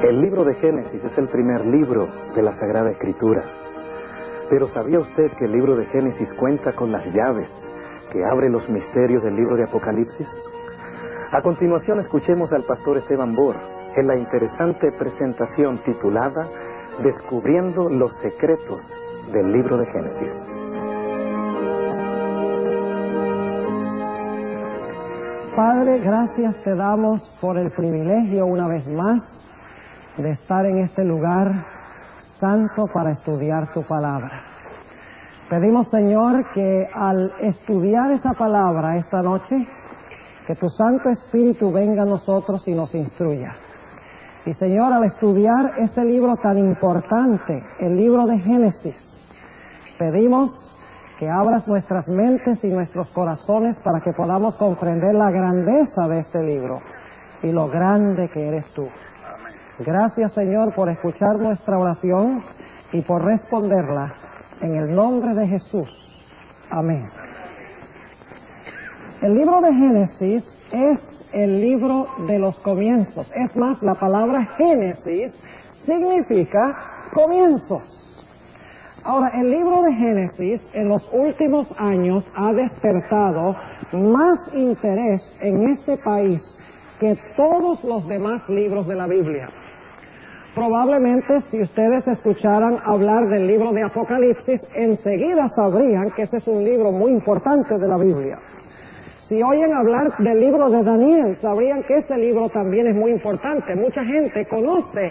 El libro de Génesis es el primer libro de la Sagrada Escritura. Pero ¿sabía usted que el libro de Génesis cuenta con las llaves que abren los misterios del libro de Apocalipsis? A continuación escuchemos al pastor Esteban Bor en la interesante presentación titulada Descubriendo los secretos del libro de Génesis. Padre, gracias te damos por el privilegio una vez más de estar en este lugar santo para estudiar tu palabra. Pedimos, Señor, que al estudiar esa palabra esta noche, que tu Santo Espíritu venga a nosotros y nos instruya. Y, Señor, al estudiar este libro tan importante, el libro de Génesis, pedimos que abras nuestras mentes y nuestros corazones para que podamos comprender la grandeza de este libro y lo grande que eres tú. Gracias, Señor, por escuchar nuestra oración y por responderla en el nombre de Jesús. Amén. El libro de Génesis es el libro de los comienzos. Es más, la palabra Génesis significa comienzos. Ahora, el libro de Génesis en los últimos años ha despertado más interés en este país que todos los demás libros de la Biblia. Probablemente si ustedes escucharan hablar del libro de Apocalipsis, enseguida sabrían que ese es un libro muy importante de la Biblia. Si oyen hablar del libro de Daniel, sabrían que ese libro también es muy importante. Mucha gente conoce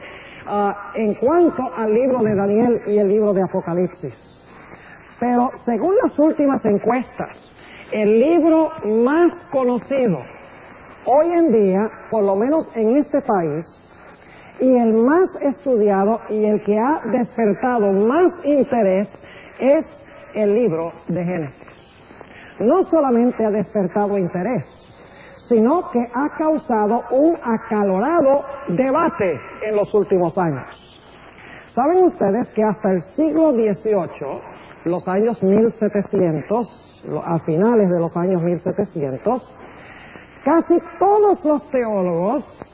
en cuanto al libro de Daniel y el libro de Apocalipsis. Pero según las últimas encuestas, el libro más conocido hoy en día, por lo menos en este país, y el más estudiado y el que ha despertado más interés es el libro de Génesis. No solamente ha despertado interés, sino que ha causado un acalorado debate en los últimos años. ¿Saben ustedes que hasta el siglo XVIII, los años 1700, a finales de los años 1700, casi todos los teólogos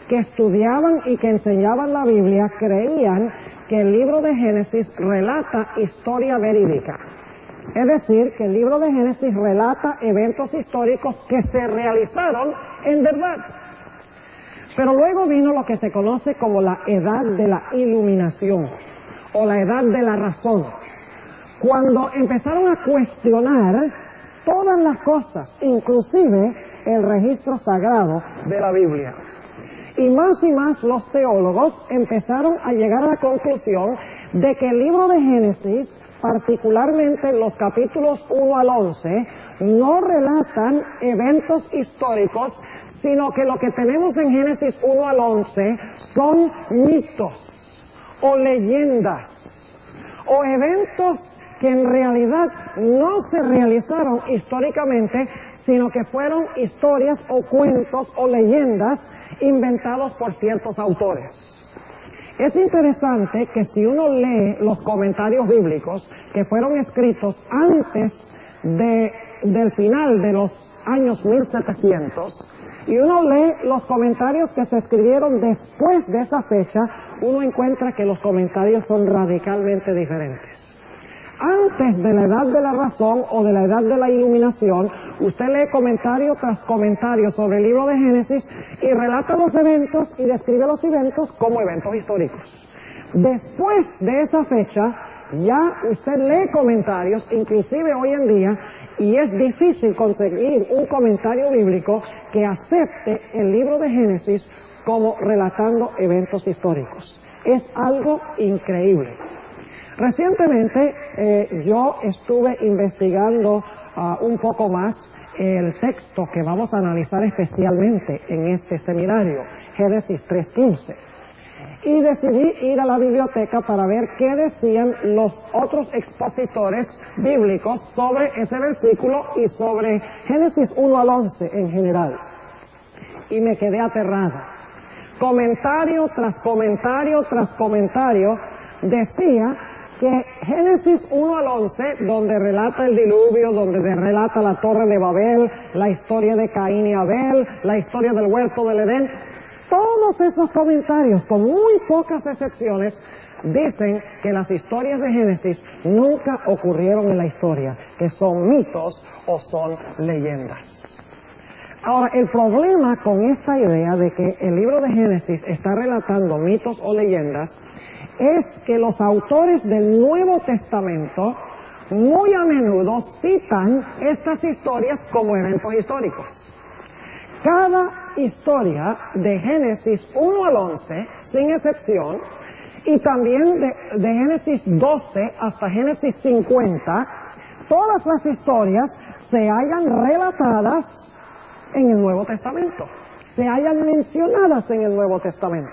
que estudiaban y que enseñaban la Biblia creían que el libro de Génesis relata historia verídica? Es decir, que el libro de Génesis relata eventos históricos que se realizaron en verdad. Pero luego vino lo que se conoce como la Edad de la Iluminación, o la Edad de la Razón, cuando empezaron a cuestionar todas las cosas, inclusive el registro sagrado de la Biblia. Y más los teólogos empezaron a llegar a la conclusión de que el libro de Génesis, particularmente los capítulos 1 al 11, no relatan eventos históricos, sino que lo que tenemos en Génesis 1 al 11 son mitos o leyendas o eventos que en realidad no se realizaron históricamente, sino que fueron historias o cuentos o leyendas inventados por ciertos autores. Es interesante que si uno lee los comentarios bíblicos que fueron escritos antes del final de los años 1700, y uno lee los comentarios que se escribieron después de esa fecha, uno encuentra que los comentarios son radicalmente diferentes. Antes de la Edad de la Razón o de la Edad de la Iluminación, usted lee comentario tras comentario sobre el libro de Génesis y relata los eventos y describe los eventos como eventos históricos. Después de esa fecha, ya usted lee comentarios, inclusive hoy en día, y es difícil conseguir un comentario bíblico que acepte el libro de Génesis como relatando eventos históricos. Es algo increíble. Recientemente yo estuve investigando un poco más el texto que vamos a analizar especialmente en este seminario, Génesis 3:15. Y decidí ir a la biblioteca para ver qué decían los otros expositores bíblicos sobre ese versículo y sobre Génesis 1 al 11 en general. Y me quedé aterrada. Comentario tras comentario tras comentario decía que Génesis 1 al 11, donde relata el diluvio, donde relata la torre de Babel, la historia de Caín y Abel, la historia del huerto del Edén, todos esos comentarios, con muy pocas excepciones, dicen que las historias de Génesis nunca ocurrieron en la historia, que son mitos o son leyendas. Ahora, el problema con esta idea de que el libro de Génesis está relatando mitos o leyendas es que los autores del Nuevo Testamento muy a menudo citan estas historias como eventos históricos. Cada historia de Génesis 1 al 11, sin excepción, y también de Génesis 12 hasta Génesis 50, todas las historias se hallan relatadas en el Nuevo Testamento, se hallan mencionadas en el Nuevo Testamento.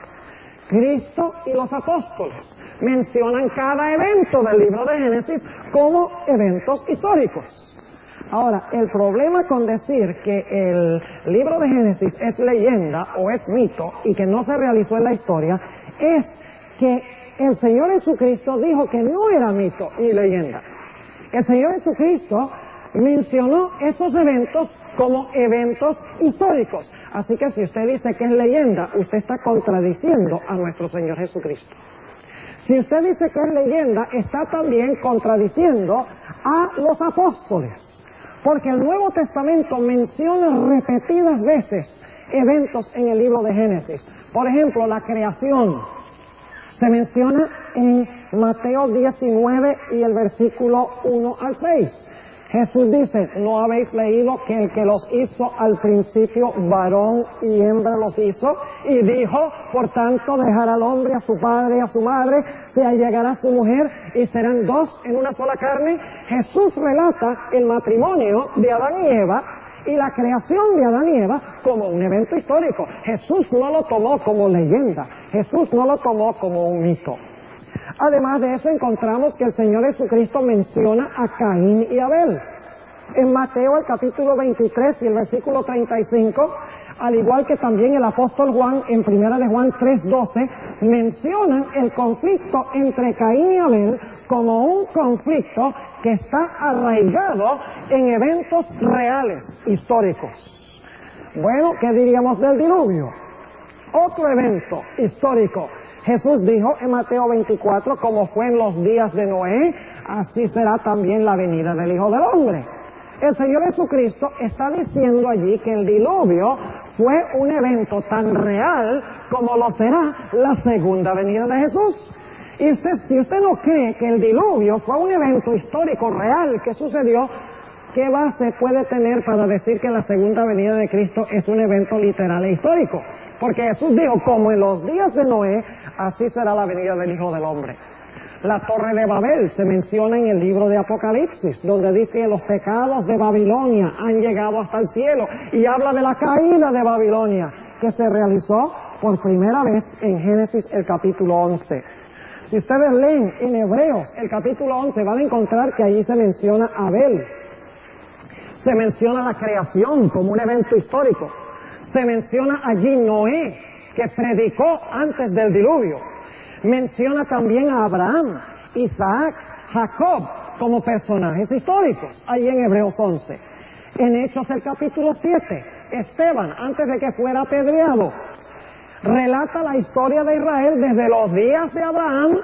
Cristo y los apóstoles mencionan cada evento del libro de Génesis como eventos históricos. Ahora, el problema con decir que el libro de Génesis es leyenda o es mito y que no se realizó en la historia es que el Señor Jesucristo dijo que no era mito ni leyenda. El Señor Jesucristo mencionó esos eventos como eventos históricos. Así que si usted dice que es leyenda, usted está contradiciendo a nuestro Señor Jesucristo. Si usted dice que es leyenda, está también contradiciendo a los apóstoles. Porque el Nuevo Testamento menciona repetidas veces eventos en el libro de Génesis. Por ejemplo, la creación se menciona en Mateo 19 y el versículo 1 al 6. Jesús dice, ¿no habéis leído que el que los hizo al principio varón y hembra los hizo? Y dijo, por tanto, dejará al hombre a su padre y a su madre, se allegará a su mujer y serán dos en una sola carne. Jesús relata el matrimonio de Adán y Eva y la creación de Adán y Eva como un evento histórico. Jesús no lo tomó como leyenda, Jesús no lo tomó como un mito. Además de eso encontramos que el Señor Jesucristo menciona a Caín y Abel. En Mateo el capítulo 23 y el versículo 35, al igual que también el apóstol Juan en 1 de Juan 3:12, mencionan el conflicto entre Caín y Abel como un conflicto que está arraigado en eventos reales, históricos. Bueno, ¿qué diríamos del diluvio? Otro evento histórico. Jesús dijo en Mateo 24, como fue en los días de Noé, así será también la venida del Hijo del Hombre. El Señor Jesucristo está diciendo allí que el diluvio fue un evento tan real como lo será la segunda venida de Jesús. Y si usted no cree que el diluvio fue un evento histórico real que sucedió, ¿qué base puede tener para decir que la segunda venida de Cristo es un evento literal e histórico? Porque Jesús dijo, como en los días de Noé, así será la venida del Hijo del Hombre. La Torre de Babel se menciona en el libro de Apocalipsis, donde dice que los pecados de Babilonia han llegado hasta el cielo, y habla de la caída de Babilonia, que se realizó por primera vez en Génesis el capítulo 11. Si ustedes leen en Hebreos el capítulo 11, van a encontrar que allí se menciona a Abel. Se menciona la creación como un evento histórico. Se menciona allí Noé, que predicó antes del diluvio. Menciona también a Abraham, Isaac, Jacob como personajes históricos, allí en Hebreos 11. En Hechos el capítulo 7, Esteban, antes de que fuera apedreado, relata la historia de Israel desde los días de Abraham.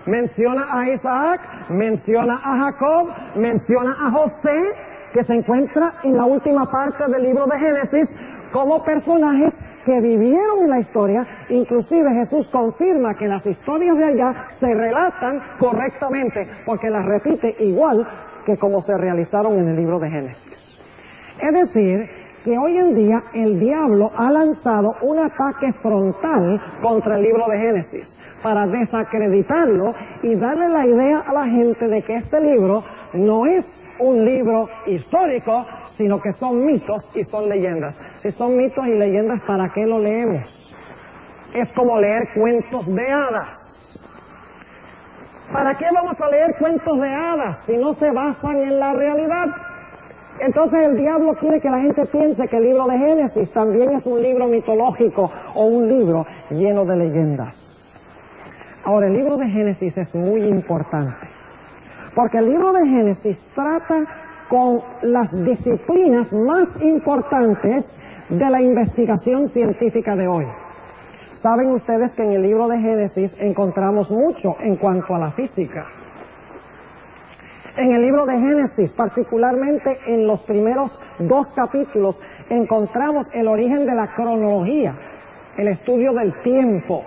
Menciona a Isaac, menciona a Jacob, menciona a José, que se encuentra en la última parte del libro de Génesis, como personajes que vivieron en la historia. Inclusive Jesús confirma que las historias de allá se relatan correctamente, porque las repite igual que como se realizaron en el libro de Génesis. Es decir, que hoy en día el diablo ha lanzado un ataque frontal contra el libro de Génesis para desacreditarlo y darle la idea a la gente de que este libro no es un libro histórico, sino que son mitos y son leyendas. Si son mitos y leyendas, ¿para qué lo leemos? Es como leer cuentos de hadas. ¿Para qué vamos a leer cuentos de hadas si no se basan en la realidad? Entonces el diablo quiere que la gente piense que el libro de Génesis también es un libro mitológico o un libro lleno de leyendas. Ahora, el libro de Génesis es muy importante, porque el libro de Génesis trata con las disciplinas más importantes de la investigación científica de hoy. Saben ustedes que en el libro de Génesis encontramos mucho en cuanto a la física. En el libro de Génesis, particularmente en los primeros 2 capítulos, encontramos el origen de la cronología, el estudio del tiempo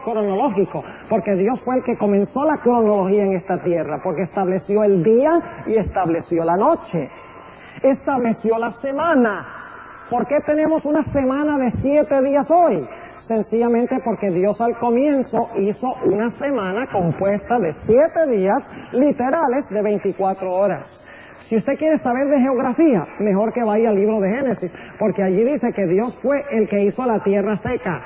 cronológico, porque Dios fue el que comenzó la cronología en esta tierra, porque estableció el día y estableció la noche, estableció la semana. ¿Por qué tenemos una semana de 7 días hoy? Sencillamente porque Dios al comienzo hizo una semana compuesta de 7 días literales de 24 horas. Si usted quiere saber de geografía, mejor que vaya al libro de Génesis, porque allí dice que Dios fue el que hizo la tierra seca.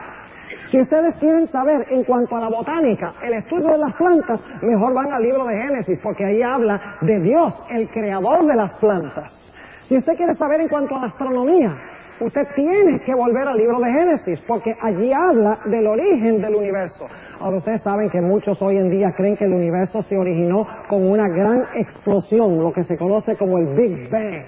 Si ustedes quieren saber en cuanto a la botánica, el estudio de las plantas, mejor van al libro de Génesis, porque ahí habla de Dios, el creador de las plantas. Si usted quiere saber en cuanto a la astronomía, usted tiene que volver al libro de Génesis, porque allí habla del origen del universo. Ahora ustedes saben que muchos hoy en día creen que el universo se originó con una gran explosión, lo que se conoce como el Big Bang.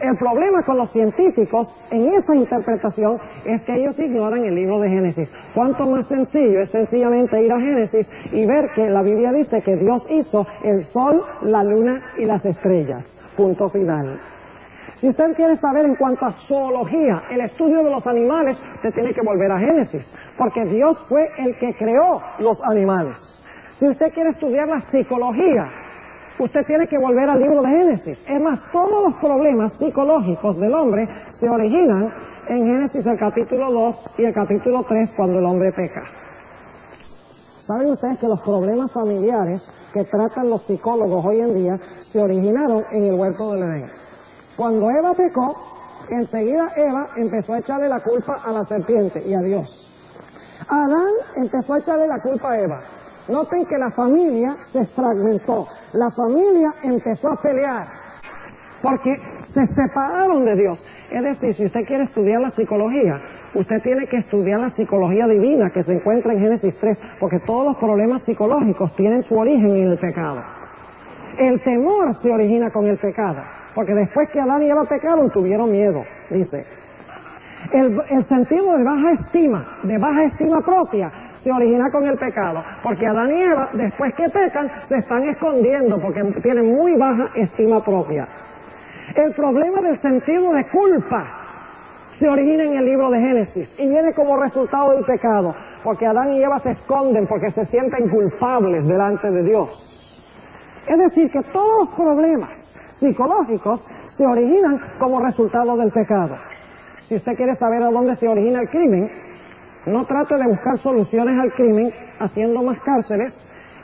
El problema con los científicos en esa interpretación es que ellos ignoran el libro de Génesis. Cuánto más sencillo es sencillamente ir a Génesis y ver que la Biblia dice que Dios hizo el sol, la luna y las estrellas. Punto final. Si usted quiere saber en cuanto a zoología, el estudio de los animales, usted tiene que volver a Génesis, porque Dios fue el que creó los animales. Si usted quiere estudiar la psicología, usted tiene que volver al libro de Génesis. Es más, todos los problemas psicológicos del hombre se originan en Génesis el capítulo 2 y el capítulo 3 cuando el hombre peca. ¿Saben ustedes que los problemas familiares que tratan los psicólogos hoy en día se originaron en el huerto del Edén? Cuando Eva pecó, enseguida Eva empezó a echarle la culpa a la serpiente y a Dios. Adán empezó a echarle la culpa a Eva. Noten que la familia se fragmentó. La familia empezó a pelear porque se separaron de Dios. Es decir, si usted quiere estudiar la psicología, usted tiene que estudiar la psicología divina que se encuentra en Génesis 3, porque todos los problemas psicológicos tienen su origen en el pecado. El temor se origina con el pecado, porque después que Adán y Eva pecaron, tuvieron miedo, dice. El sentido de baja estima propia, se origina con el pecado, porque Adán y Eva, después que pecan, se están escondiendo, porque tienen muy baja estima propia. El problema del sentido de culpa se origina en el libro de Génesis, y viene como resultado del pecado, porque Adán y Eva se esconden, porque se sienten culpables delante de Dios. Es decir, que todos los problemas psicológicos se originan como resultado del pecado. Si usted quiere saber a dónde se origina el crimen, no trate de buscar soluciones al crimen haciendo más cárceles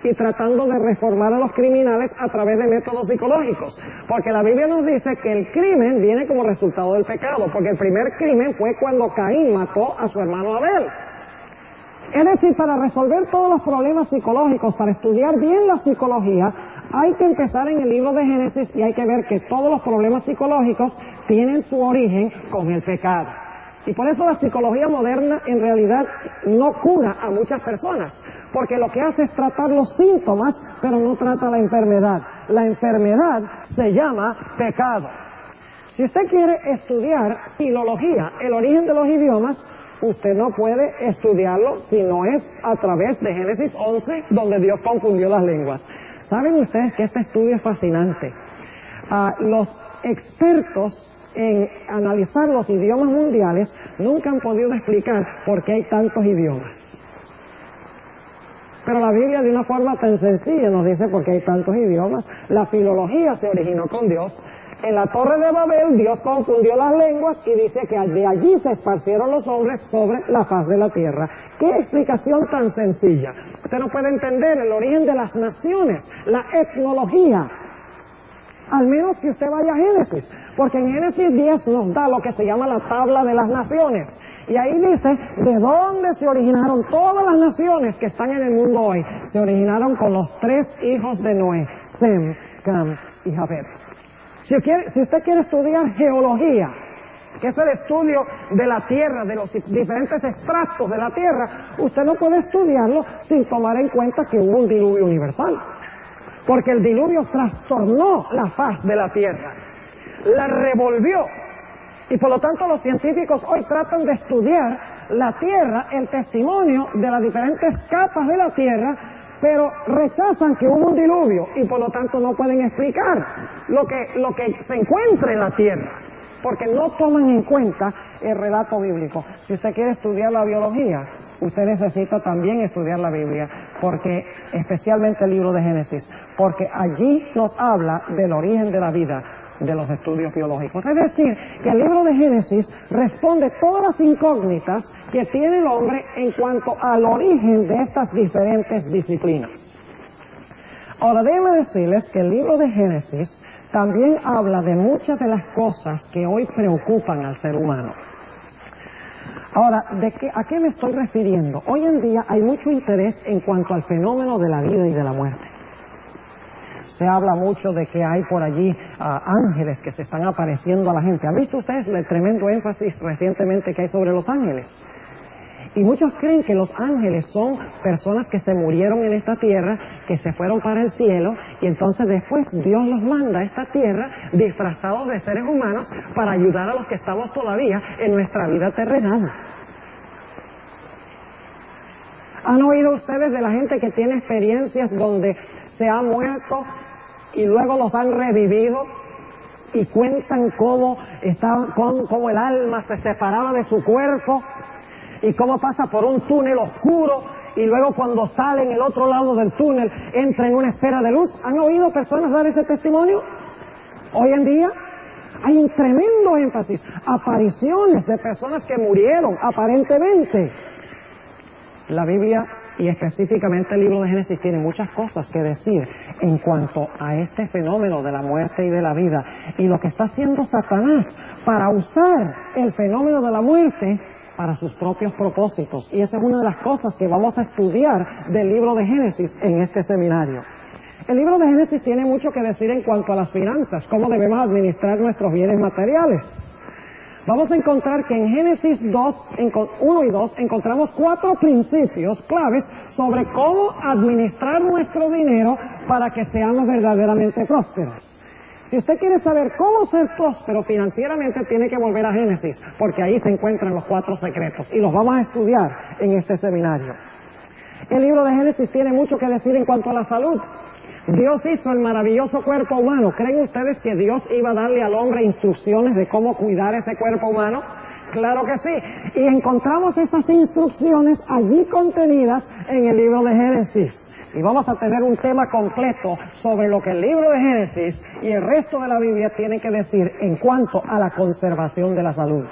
y tratando de reformar a los criminales a través de métodos psicológicos. Porque la Biblia nos dice que el crimen viene como resultado del pecado, porque el primer crimen fue cuando Caín mató a su hermano Abel. Es decir, para resolver todos los problemas psicológicos, para estudiar bien la psicología, hay que empezar en el libro de Génesis y hay que ver que todos los problemas psicológicos tienen su origen con el pecado. Y por eso la psicología moderna en realidad no cura a muchas personas, porque lo que hace es tratar los síntomas, pero no trata la enfermedad. La enfermedad se llama pecado. Si usted quiere estudiar filología, el origen de los idiomas, usted no puede estudiarlo si no es a través de Génesis 11, donde Dios confundió las lenguas. ¿Saben ustedes que este estudio es fascinante? Los expertos en analizar los idiomas mundiales nunca han podido explicar por qué hay tantos idiomas. Pero la Biblia de una forma tan sencilla nos dice por qué hay tantos idiomas. La filología se originó con Dios. En la Torre de Babel Dios confundió las lenguas y dice que de allí se esparcieron los hombres sobre la faz de la tierra. ¡Qué explicación tan sencilla! Usted no puede entender el origen de las naciones, la etnología, al menos que usted vaya a Génesis, porque en Génesis 10 nos da lo que se llama la tabla de las naciones. Y ahí dice de dónde se originaron todas las naciones que están en el mundo hoy. Se originaron con los 3 hijos de Noé, Sem, Cam y Jafet. Si usted quiere estudiar geología, que es el estudio de la Tierra, de los diferentes estratos de la Tierra, usted no puede estudiarlo sin tomar en cuenta que hubo un diluvio universal. Porque el diluvio trastornó la faz de la Tierra, la revolvió. Y por lo tanto los científicos hoy tratan de estudiar la Tierra, el testimonio de las diferentes capas de la Tierra, pero rechazan que hubo un diluvio y por lo tanto no pueden explicar lo que se encuentra en la Tierra, porque no toman en cuenta el relato bíblico. Si usted quiere estudiar la biología, usted necesita también estudiar la Biblia, porque especialmente el libro de Génesis, porque allí nos habla del origen de la vida, de los estudios biológicos. Es decir, que el libro de Génesis responde todas las incógnitas que tiene el hombre en cuanto al origen de estas diferentes disciplinas. Ahora, déjenme decirles que el libro de Génesis también habla de muchas de las cosas que hoy preocupan al ser humano. Ahora, ¿a qué me estoy refiriendo? Hoy en día hay mucho interés en cuanto al fenómeno de la vida y de la muerte. Se habla mucho de que hay por allí ángeles que se están apareciendo a la gente. ¿Han visto ustedes el tremendo énfasis recientemente que hay sobre los ángeles? Y muchos creen que los ángeles son personas que se murieron en esta tierra, que se fueron para el cielo, y entonces después Dios los manda a esta tierra disfrazados de seres humanos para ayudar a los que estamos todavía en nuestra vida terrenal. ¿Han oído ustedes de la gente que tiene experiencias donde se ha muerto y luego los han revivido y cuentan cómo el alma se separaba de su cuerpo y cómo pasa por un túnel oscuro y luego cuando sale en el otro lado del túnel entra en una esfera de luz? ¿Han oído personas dar ese testimonio? Hoy en día hay un tremendo énfasis, apariciones de personas que murieron aparentemente. La Biblia y específicamente el libro de Génesis tiene muchas cosas que decir en cuanto a este fenómeno de la muerte y de la vida y lo que está haciendo Satanás para usar el fenómeno de la muerte para sus propios propósitos. Y esa es una de las cosas que vamos a estudiar del libro de Génesis en este seminario. El libro de Génesis tiene mucho que decir en cuanto a las finanzas, cómo debemos administrar nuestros bienes materiales. Vamos a encontrar que en Génesis 1 y 2 encontramos 4 principios claves sobre cómo administrar nuestro dinero para que seamos verdaderamente prósperos. Si usted quiere saber cómo ser próspero financieramente, tiene que volver a Génesis, porque ahí se encuentran los 4 secretos y los vamos a estudiar en este seminario. El libro de Génesis tiene mucho que decir en cuanto a la salud. Dios hizo el maravilloso cuerpo humano. ¿Creen ustedes que Dios iba a darle al hombre instrucciones de cómo cuidar ese cuerpo humano? Claro que sí. Y encontramos esas instrucciones allí contenidas en el libro de Génesis. Y vamos a tener un tema completo sobre lo que el libro de Génesis y el resto de la Biblia tienen que decir en cuanto a la conservación de la salud.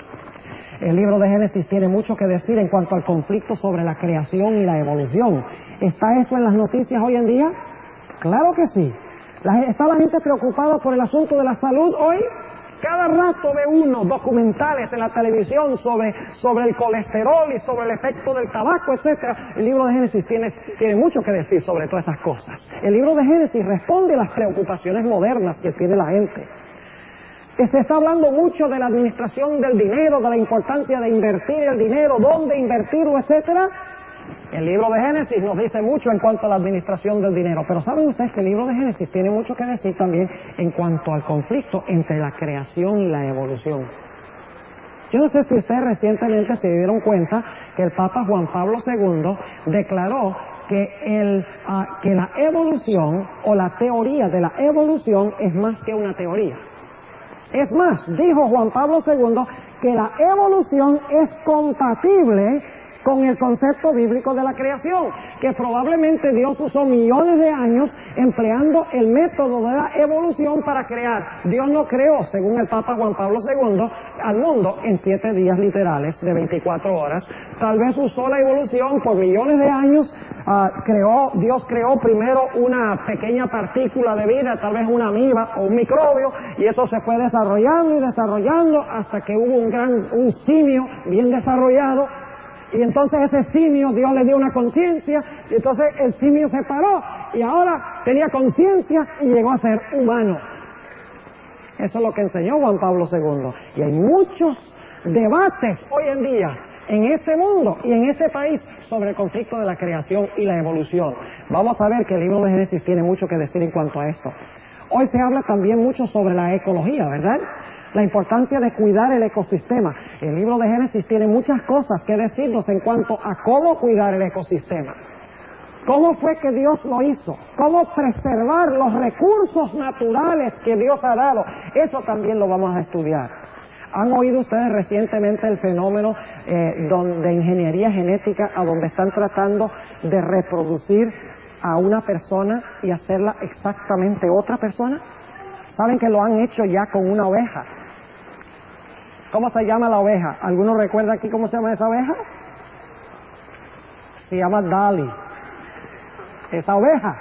El libro de Génesis tiene mucho que decir en cuanto al conflicto sobre la creación y la evolución. ¿Está esto en las noticias hoy en día? Claro que sí. ¿Está la gente preocupada por el asunto de la salud hoy? Cada rato ve uno documentales en la televisión sobre el colesterol y sobre el efecto del tabaco, etcétera. El libro de Génesis tiene mucho que decir sobre todas esas cosas. El libro de Génesis responde a las preocupaciones modernas que tiene la gente. Se está hablando mucho de la administración del dinero, de la importancia de invertir el dinero, dónde invertirlo, etcétera. El libro de Génesis nos dice mucho en cuanto a la administración del dinero, pero ¿saben ustedes que el libro de Génesis tiene mucho que decir también en cuanto al conflicto entre la creación y la evolución? Yo no sé si ustedes recientemente se dieron cuenta que el Papa Juan Pablo II declaró que la evolución o la teoría de la evolución es más que una teoría. Es más, dijo Juan Pablo II que la evolución es compatible con el concepto bíblico de la creación, que probablemente Dios usó millones de años empleando el método de la evolución para crear. Dios no creó, según el Papa Juan Pablo II, al mundo en 7 días literales de 24 horas. Tal vez usó la evolución por millones de años. Dios creó primero una pequeña partícula de vida, tal vez una amiba o un microbio, y esto se fue desarrollando y desarrollando hasta que hubo un simio bien desarrollado. Y entonces ese simio, Dios le dio una conciencia, y entonces el simio se paró, y ahora tenía conciencia y llegó a ser humano. Eso es lo que enseñó Juan Pablo II. Y hay muchos debates hoy en día en este mundo y en este país sobre el conflicto de la creación y la evolución. Vamos a ver que el libro de Génesis tiene mucho que decir en cuanto a esto. Hoy se habla también mucho sobre la ecología, ¿verdad? la importancia de cuidar el ecosistema. El libro de Génesis tiene muchas cosas que decirnos en cuanto a cómo cuidar el ecosistema. ¿Cómo fue que Dios lo hizo? ¿Cómo preservar los recursos naturales que Dios ha dado? Eso también lo vamos a estudiar. ¿Han oído ustedes recientemente el fenómeno de ingeniería genética, a donde están tratando de reproducir a una persona y hacerla exactamente otra persona? ¿Saben que lo han hecho ya con una oveja? ¿Cómo se llama la oveja? ¿Alguno recuerda aquí cómo se llama esa oveja? Se llama Dolly. Esa oveja.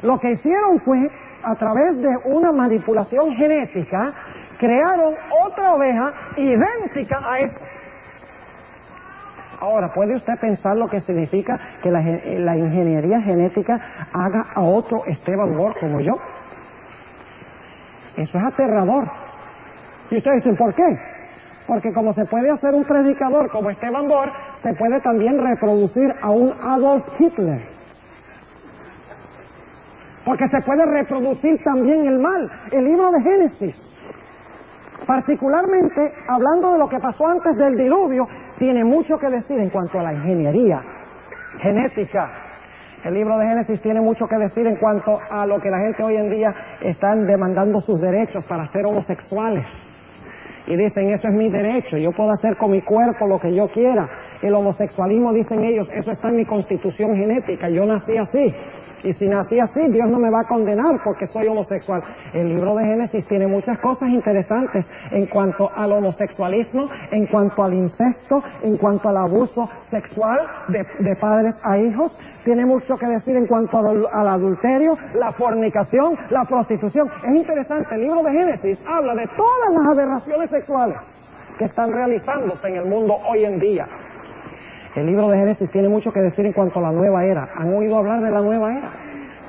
Lo que hicieron fue, a través de una manipulación genética, crearon otra oveja idéntica a esa. Ahora, ¿puede usted pensar lo que significa que la ingeniería genética haga a otro Esteban Borg como yo? Eso es aterrador. Y ustedes dicen, ¿por qué? Porque como se puede hacer un predicador como Esteban Borg, se puede también reproducir a un Adolf Hitler. Porque se puede reproducir también el mal. El libro de Génesis, particularmente hablando de lo que pasó antes del diluvio, tiene mucho que decir en cuanto a la ingeniería genética. El libro de Génesis tiene mucho que decir en cuanto a lo que la gente hoy en día están demandando sus derechos para ser homosexuales. Y dicen, eso es mi derecho, yo puedo hacer con mi cuerpo lo que yo quiera. El homosexualismo, dicen ellos, eso está en mi constitución genética, yo nací así. Y si nací así, Dios no me va a condenar porque soy homosexual. El libro de Génesis tiene muchas cosas interesantes en cuanto al homosexualismo, en cuanto al incesto, en cuanto al abuso sexual de padres a hijos. Tiene mucho que decir en cuanto al adulterio, la fornicación, la prostitución. Es interesante, el libro de Génesis habla de todas las aberraciones sexuales que están realizándose en el mundo hoy en día. El libro de Génesis tiene mucho que decir en cuanto a la nueva era. ¿Han oído hablar de la nueva era?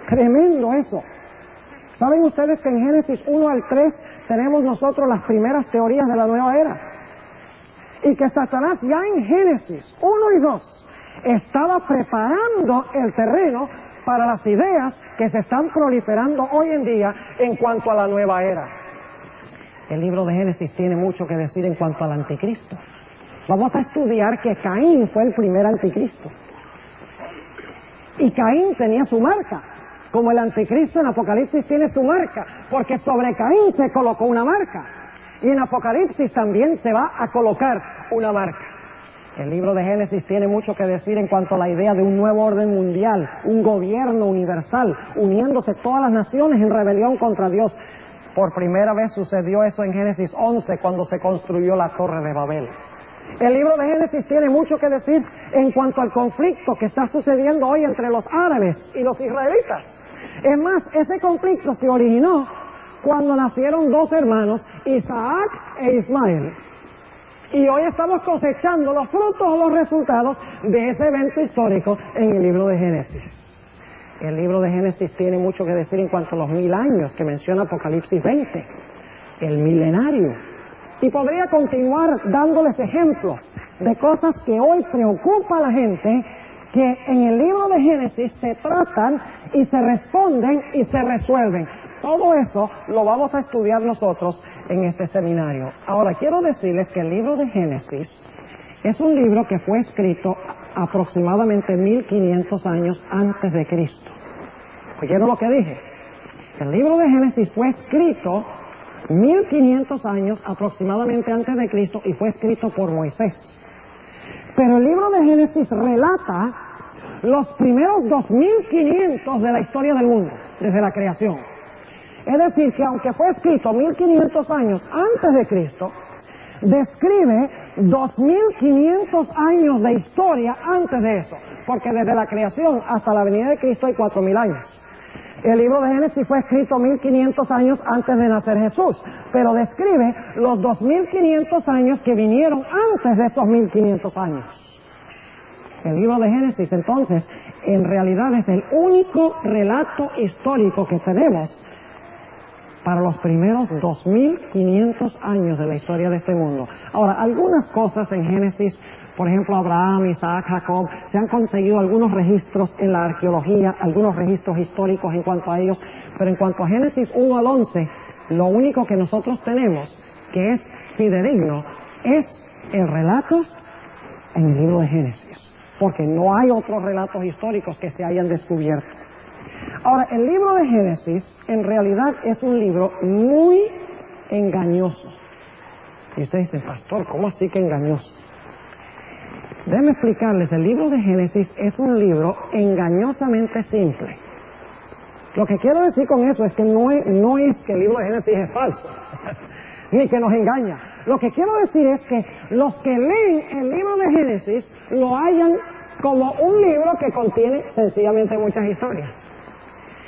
Tremendo eso. ¿Saben ustedes que en Génesis 1 al 3 tenemos nosotros las primeras teorías de la nueva era? Y que Satanás ya en Génesis 1 y 2 estaba preparando el terreno para las ideas que se están proliferando hoy en día en cuanto a la nueva era. El libro de Génesis tiene mucho que decir en cuanto al anticristo. Vamos a estudiar que Caín fue el primer anticristo. Y Caín tenía su marca, como el anticristo en Apocalipsis tiene su marca, porque sobre Caín se colocó una marca. Y en Apocalipsis también se va a colocar una marca. El libro de Génesis tiene mucho que decir en cuanto a la idea de un nuevo orden mundial, un gobierno universal, uniéndose todas las naciones en rebelión contra Dios. Por primera vez sucedió eso en Génesis 11, cuando se construyó la Torre de Babel. El libro de Génesis tiene mucho que decir en cuanto al conflicto que está sucediendo hoy entre los árabes y los israelitas. Es más, ese conflicto se originó cuando nacieron dos hermanos, Isaac e Ismael. Y hoy estamos cosechando los frutos o los resultados de ese evento histórico en el libro de Génesis. El libro de Génesis tiene mucho que decir en cuanto a los 1000 años que menciona Apocalipsis 20, el milenario. Y podría continuar dándoles ejemplos de cosas que hoy preocupa a la gente, que en el libro de Génesis se tratan y se responden y se resuelven. Todo eso lo vamos a estudiar nosotros en este seminario. Ahora, quiero decirles que el libro de Génesis es un libro que fue escrito aproximadamente 1500 años antes de Cristo. ¿Oyeron lo que dije? El libro de Génesis fue escrito 1500 años aproximadamente antes de Cristo y fue escrito por Moisés. Pero el libro de Génesis relata los primeros 2500 de la historia del mundo, desde la creación. Es decir, que aunque fue escrito 1500 años antes de Cristo, describe 2500 años de historia antes de eso, porque desde la creación hasta la venida de Cristo hay 4000 años. El libro de Génesis fue escrito 1500 años antes de nacer Jesús, pero describe los 2500 años que vinieron antes de esos 1500 años. El libro de Génesis, entonces, en realidad es el único relato histórico que tenemos para los primeros 2500 años de la historia de este mundo. Ahora, algunas cosas en Génesis, por ejemplo, Abraham, Isaac, Jacob, se han conseguido algunos registros en la arqueología, algunos registros históricos en cuanto a ellos, pero en cuanto a Génesis 1 al 11, lo único que nosotros tenemos que es fidedigno es el relato en el libro de Génesis, porque no hay otros relatos históricos que se hayan descubierto. Ahora, el libro de Génesis en realidad es un libro muy engañoso. Y usted dice, pastor, ¿cómo así que engañoso? Déjenme explicarles, el libro de Génesis es un libro engañosamente simple. Lo que quiero decir con eso es que no es que el libro de Génesis es falso, ni que nos engaña. Lo que quiero decir es que los que leen el libro de Génesis lo hallan como un libro que contiene sencillamente muchas historias.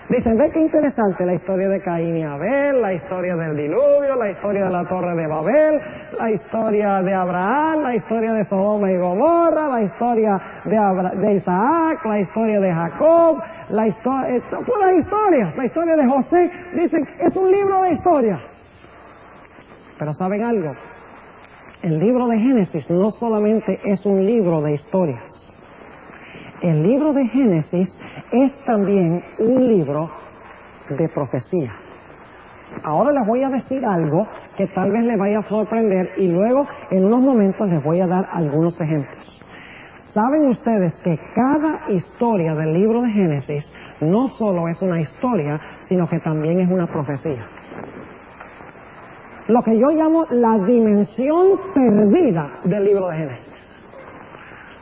Dicen, ve qué interesante la historia de Caín y Abel, la historia del diluvio, la historia de la Torre de Babel, la historia de Abraham, la historia de Sodoma y Gomorra, la historia de Isaac, la historia de Jacob, la historia de José. Dicen, es un libro de historias. Pero ¿saben algo? El libro de Génesis no solamente es un libro de historias. El libro de Génesis es también un libro de profecía. Ahora les voy a decir algo que tal vez les vaya a sorprender y luego en unos momentos les voy a dar algunos ejemplos. ¿Saben ustedes que cada historia del libro de Génesis no solo es una historia, sino que también es una profecía? Lo que yo llamo la dimensión perdida del libro de Génesis.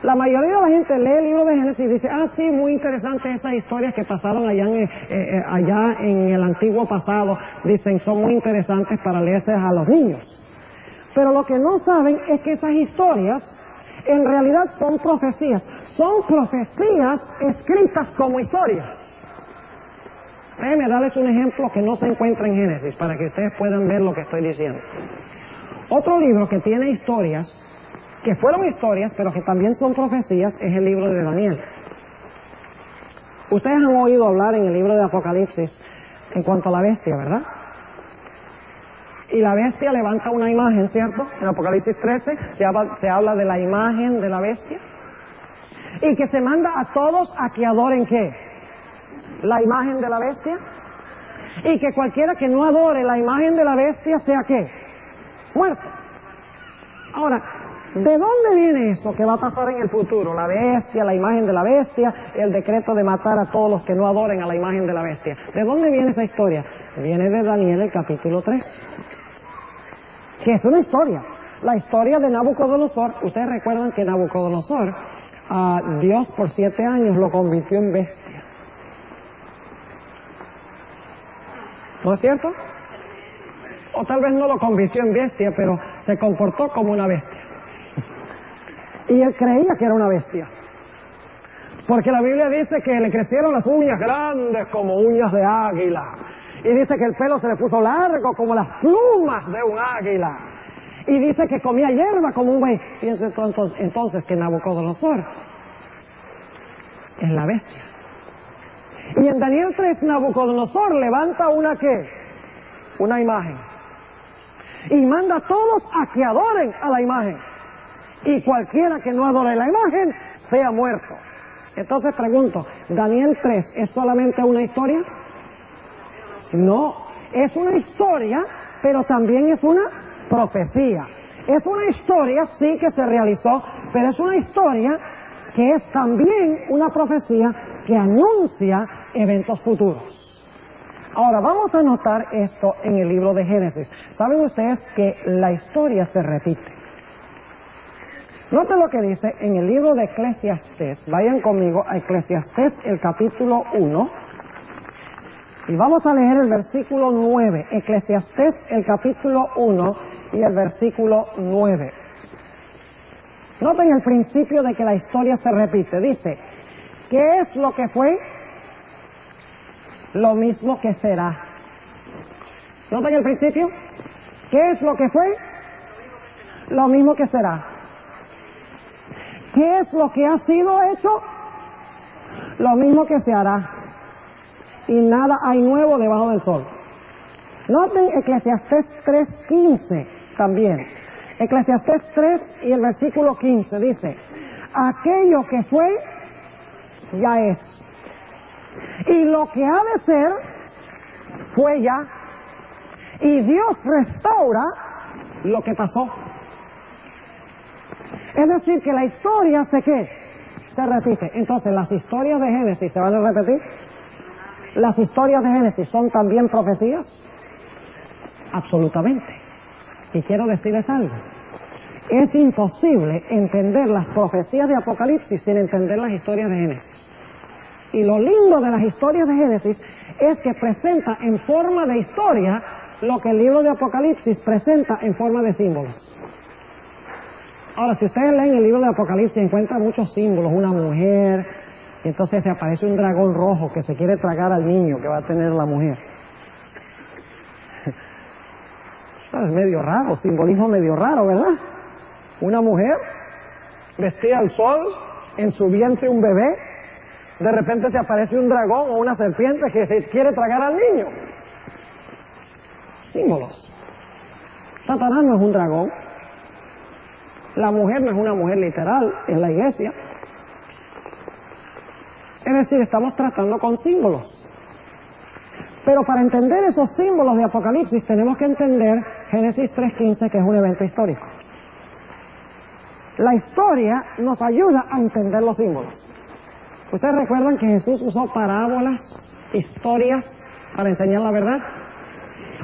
La mayoría de la gente lee el libro de Génesis y dice, sí, muy interesante esas historias que pasaron allá en el antiguo pasado. Dicen, son muy interesantes para leerse a los niños. Pero lo que no saben es que esas historias en realidad son profecías. Son profecías escritas como historias. Déjenme darles un ejemplo que no se encuentra en Génesis para que ustedes puedan ver lo que estoy diciendo. Otro libro que tiene historias que fueron historias, pero que también son profecías, es el libro de Daniel. Ustedes han oído hablar en el libro de Apocalipsis en cuanto a la bestia, ¿verdad? Y la bestia levanta una imagen, ¿cierto? En Apocalipsis 13 se habla de la imagen de la bestia. Y que se manda a todos a que adoren, ¿qué? La imagen de la bestia. Y que cualquiera que no adore la imagen de la bestia sea, ¿qué? Muerto. Ahora, ¿de dónde viene eso que va a pasar en el futuro? La bestia, la imagen de la bestia, el decreto de matar a todos los que no adoren a la imagen de la bestia. ¿De dónde viene esa historia? Viene de Daniel, el capítulo 3. Que es una historia. La historia de Nabucodonosor. Ustedes recuerdan que Nabucodonosor, Dios por 7 años lo convirtió en bestia. ¿No es cierto? O tal vez no lo convirtió en bestia, pero se comportó como una bestia. Y él creía que era una bestia. Porque la Biblia dice que le crecieron las uñas grandes como uñas de águila. Y dice que el pelo se le puso largo como las plumas de un águila. Y dice que comía hierba como un buey. Fíjense entonces que Nabucodonosor es la bestia. Y en Daniel 3, Nabucodonosor levanta una ¿qué? Una imagen. Y manda a todos a que adoren a la imagen. Y cualquiera que no adore la imagen sea muerto. Entonces pregunto, ¿Daniel 3 es solamente una historia? No, es una historia, pero también es una profecía. Es una historia, sí, que se realizó, pero es una historia que es también una profecía que anuncia eventos futuros. Ahora, vamos a notar esto en el libro de Génesis. ¿Saben ustedes que la historia se repite? Noten lo que dice en el libro de Eclesiastés. Vayan conmigo a Eclesiastés, el capítulo 1. Y vamos a leer el versículo 9. Eclesiastés, el capítulo 1 y el versículo 9. Noten el principio de que la historia se repite. Dice, ¿qué es lo que fue? Lo mismo que será. ¿Noten el principio? ¿Qué es lo que fue? Lo mismo que será. ¿Qué es lo que ha sido hecho? Lo mismo que se hará. Y nada hay nuevo debajo del sol. Noten Eclesiastés 3:15 también. Eclesiastés 3 y el versículo 15 dice, aquello que fue, ya es. Y lo que ha de ser, fue ya. Y Dios restaura lo que pasó. Es decir, que la historia se repite. Entonces, ¿las historias de Génesis se van a repetir? ¿Las historias de Génesis son también profecías? Absolutamente. Y quiero decirles algo. Es imposible entender las profecías de Apocalipsis sin entender las historias de Génesis. Y lo lindo de las historias de Génesis es que presenta en forma de historia lo que el libro de Apocalipsis presenta en forma de símbolos. Ahora, si ustedes leen el libro de Apocalipsis, encuentran muchos símbolos, una mujer, y entonces se aparece un dragón rojo que se quiere tragar al niño que va a tener la mujer. Es medio raro, simbolismo medio raro, ¿verdad? Una mujer vestida al sol, en su vientre un bebé, de repente se aparece un dragón o una serpiente que se quiere tragar al niño. Símbolos. Satanás no es un dragón. La mujer no es una mujer literal en la iglesia. Es decir, estamos tratando con símbolos. Pero para entender esos símbolos de Apocalipsis tenemos que entender Génesis 3:15, que es un evento histórico. La historia nos ayuda a entender los símbolos. ¿Ustedes recuerdan que Jesús usó parábolas, historias, para enseñar la verdad?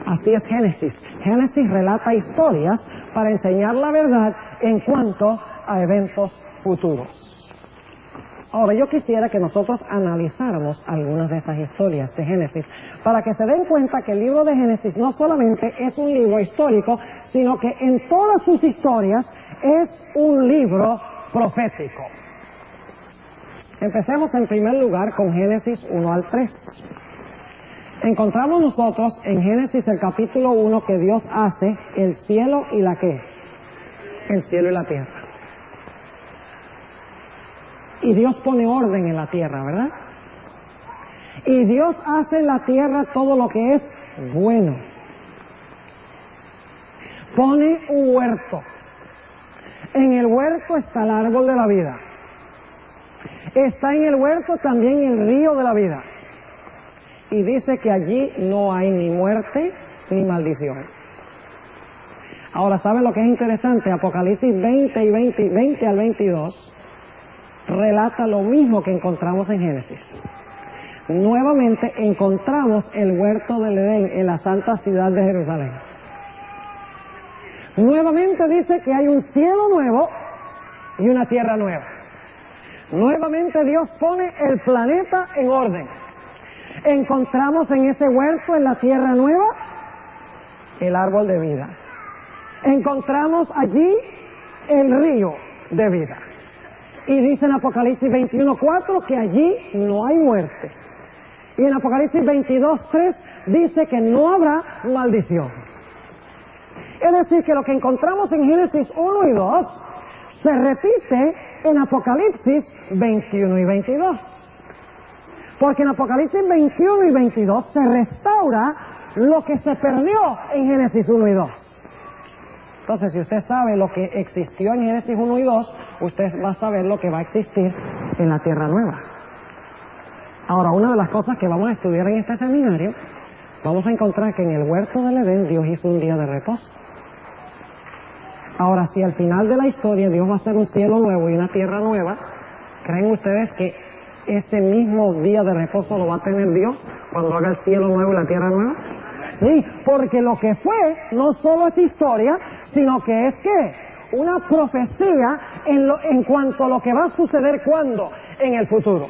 Así es Génesis. Génesis relata historias para enseñar la verdad en cuanto a eventos futuros. Ahora, yo quisiera que nosotros analizáramos algunas de esas historias de Génesis para que se den cuenta que el libro de Génesis no solamente es un libro histórico, sino que en todas sus historias es un libro profético. Empecemos en primer lugar con Génesis 1 al 3. Encontramos nosotros en Génesis el capítulo 1 que Dios hace el cielo y la ¿qué? El cielo y la tierra. Y Dios pone orden en la tierra, ¿verdad? Y Dios hace en la tierra todo lo que es bueno. Pone un huerto. En el huerto está el árbol de la vida. Está en el huerto también el río de la vida. Y dice que allí no hay ni muerte ni maldición. Ahora, ¿saben lo que es interesante? Apocalipsis 20 y 20 al 22 relata lo mismo que encontramos en Génesis. Nuevamente encontramos el huerto del Edén en la santa ciudad de Jerusalén. Nuevamente dice que hay un cielo nuevo y una tierra nueva. Nuevamente Dios pone el planeta en orden. Encontramos en ese huerto, en la tierra nueva, el árbol de vida. Encontramos allí el río de vida. Y dice en Apocalipsis 21:4 que allí no hay muerte. Y en Apocalipsis 22:3 dice que no habrá maldición. Es decir, que lo que encontramos en Génesis 1 y 2 se repite en Apocalipsis 21 y 22. Porque en Apocalipsis 21 y 22 se restaura lo que se perdió en Génesis 1 y 2. Entonces, si usted sabe lo que existió en Génesis 1 y 2, usted va a saber lo que va a existir en la tierra nueva. Ahora, una de las cosas que vamos a estudiar en este seminario, vamos a encontrar que en el huerto del Edén Dios hizo un día de reposo. Ahora, si al final de la historia Dios va a hacer un cielo nuevo y una tierra nueva, ¿creen ustedes que ese mismo día de reposo lo va a tener Dios cuando haga el cielo nuevo y la tierra nueva? Sí, porque lo que fue no solo es historia, sino que es ¿qué? Una profecía en cuanto a lo que va a suceder ¿cuándo? En el futuro.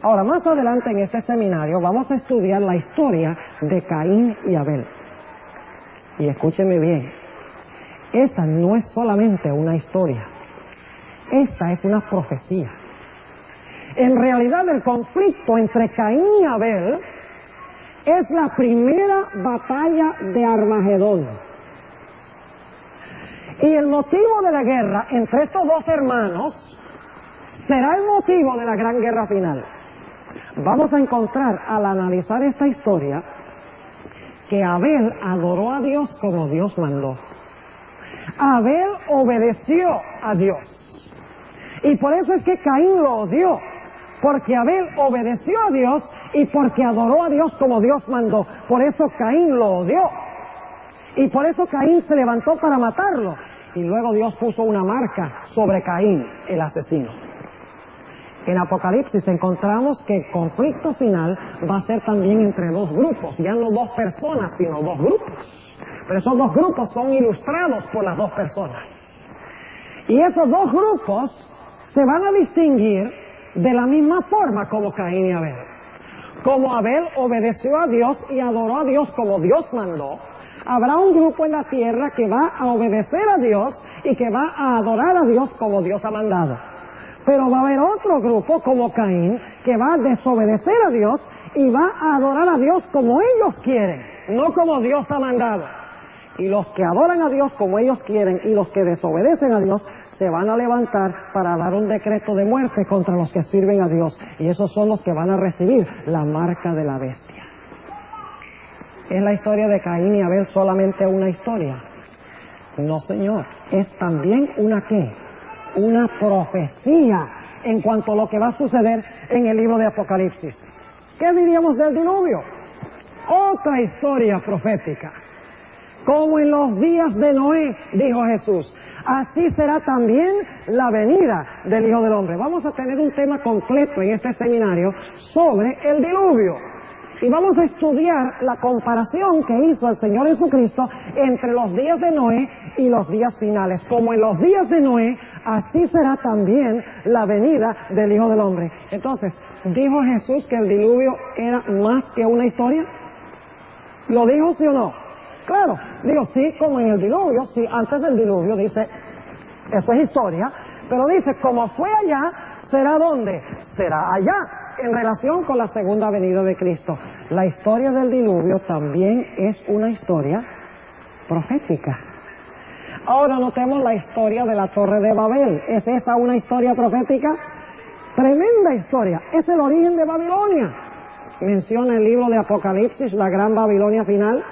Ahora, más adelante en este seminario vamos a estudiar la historia de Caín y Abel. Y escúcheme bien, esta no es solamente una historia, esta es una profecía. En realidad el conflicto entre Caín y Abel es la primera batalla de Armagedón. Y el motivo de la guerra entre estos dos hermanos será el motivo de la gran guerra final. Vamos a encontrar al analizar esta historia que Abel adoró a Dios como Dios mandó. Abel obedeció a Dios. Y por eso es que Caín lo odió. Porque Abel obedeció a Dios y porque adoró a Dios como Dios mandó. Por eso Caín lo odió. Y por eso Caín se levantó para matarlo. Y luego Dios puso una marca sobre Caín, el asesino. En Apocalipsis encontramos que el conflicto final va a ser también entre dos grupos, ya no dos personas, sino dos grupos. Pero esos dos grupos son ilustrados por las dos personas. Y esos dos grupos se van a distinguir de la misma forma como Caín y Abel. Como Abel obedeció a Dios y adoró a Dios como Dios mandó, habrá un grupo en la tierra que va a obedecer a Dios y que va a adorar a Dios como Dios ha mandado. Pero va a haber otro grupo como Caín que va a desobedecer a Dios y va a adorar a Dios como ellos quieren, no como Dios ha mandado. Y los que adoran a Dios como ellos quieren y los que desobedecen a Dios se van a levantar para dar un decreto de muerte contra los que sirven a Dios. Y esos son los que van a recibir la marca de la bestia. ¿Es la historia de Caín y Abel solamente una historia? No, señor. Es también una ¿qué? Una profecía en cuanto a lo que va a suceder en el libro de Apocalipsis. ¿Qué diríamos del diluvio? Otra historia profética. Como en los días de Noé, dijo Jesús, así será también la venida del Hijo del Hombre. Vamos a tener un tema completo en este seminario sobre el diluvio. Y vamos a estudiar la comparación que hizo el Señor Jesucristo entre los días de Noé y los días finales. Como en los días de Noé, así será también la venida del Hijo del Hombre. Entonces, ¿dijo Jesús que el diluvio era más que una historia? ¿Lo dijo, sí o no? Claro, digo sí, como en el diluvio, sí, antes del diluvio dice, eso es historia, pero dice, como fue allá, será ¿dónde? Será allá, en relación con la segunda venida de Cristo. La historia del diluvio también es una historia profética. Ahora notemos la historia de la Torre de Babel. ¿Es esa una historia profética? Tremenda historia, es el origen de Babilonia. Menciona el libro de Apocalipsis, la gran Babilonia final.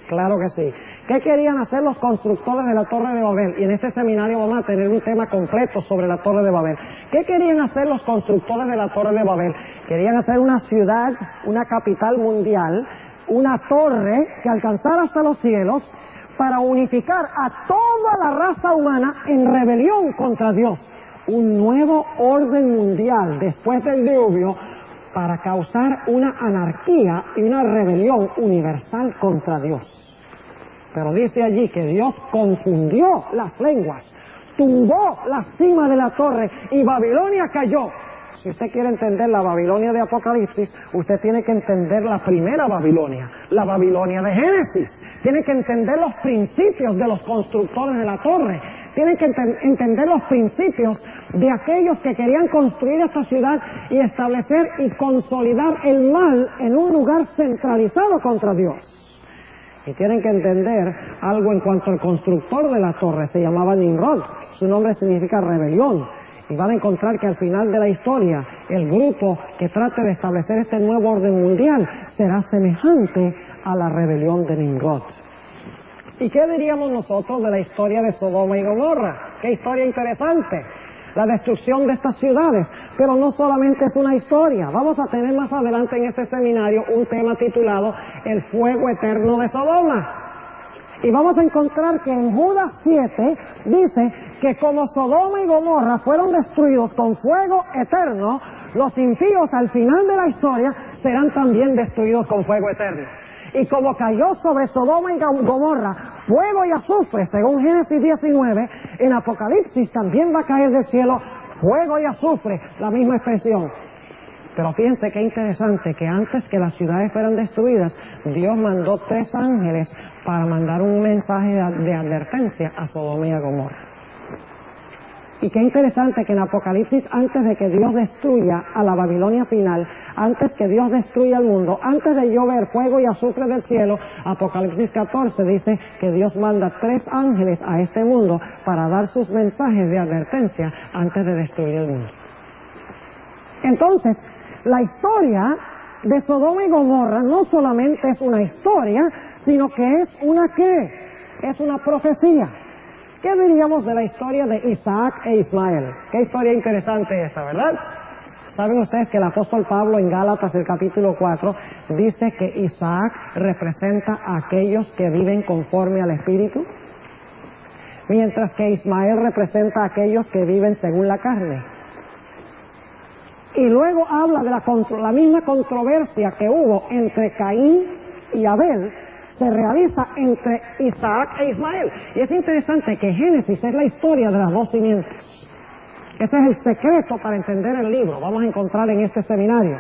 Claro que sí. ¿Qué querían hacer los constructores de la Torre de Babel? Y en este seminario vamos a tener un tema completo sobre la Torre de Babel. ¿Qué querían hacer los constructores de la Torre de Babel? Querían hacer una ciudad, una capital mundial, una torre que alcanzara hasta los cielos para unificar a toda la raza humana en rebelión contra Dios. Un nuevo orden mundial después del diluvio para causar una anarquía y una rebelión universal contra Dios. Pero dice allí que Dios confundió las lenguas, tumbó la cima de la torre y Babilonia cayó. Si usted quiere entender la Babilonia de Apocalipsis, usted tiene que entender la primera Babilonia, la Babilonia de Génesis. Tiene que entender los principios de los constructores de la torre. Tienen que entender los principios de aquellos que querían construir esta ciudad y establecer y consolidar el mal en un lugar centralizado contra Dios. Y tienen que entender algo en cuanto al constructor de la torre, se llamaba Nimrod, su nombre significa rebelión. Y van a encontrar que al final de la historia, el grupo que trate de establecer este nuevo orden mundial será semejante a la rebelión de Nimrod. ¿Y qué diríamos nosotros de la historia de Sodoma y Gomorra? ¡Qué historia interesante! La destrucción de estas ciudades. Pero no solamente es una historia. Vamos a tener más adelante en este seminario un tema titulado El fuego eterno de Sodoma. Y vamos a encontrar que en Judas 7 dice que como Sodoma y Gomorra fueron destruidos con fuego eterno, los impíos al final de la historia serán también destruidos con fuego eterno. Y como cayó sobre Sodoma y Gomorra fuego y azufre, según Génesis 19, en Apocalipsis también va a caer del cielo fuego y azufre, la misma expresión. Pero fíjense qué interesante que antes que las ciudades fueran destruidas, Dios mandó 3 ángeles para mandar un mensaje de advertencia a Sodoma y a Gomorra. Y qué interesante que en Apocalipsis, antes de que Dios destruya a la Babilonia final, antes que Dios destruya el mundo, antes de llover fuego y azufre del cielo, Apocalipsis 14 dice que Dios manda 3 ángeles a este mundo para dar sus mensajes de advertencia antes de destruir el mundo. Entonces, la historia de Sodoma y Gomorra no solamente es una historia, sino que es una ¿qué? Es una profecía. ¿Qué diríamos de la historia de Isaac e Ismael? Qué historia interesante esa, ¿verdad? ¿Saben ustedes que el apóstol Pablo en Gálatas, el capítulo 4, dice que Isaac representa a aquellos que viven conforme al Espíritu? Mientras que Ismael representa a aquellos que viven según la carne. Y luego habla de la misma controversia que hubo entre Caín y Abel, se realiza entre Isaac e Ismael. Y es interesante que Génesis es la historia de las dos simientes. Ese es el secreto para entender el libro. Vamos a encontrar en este seminario.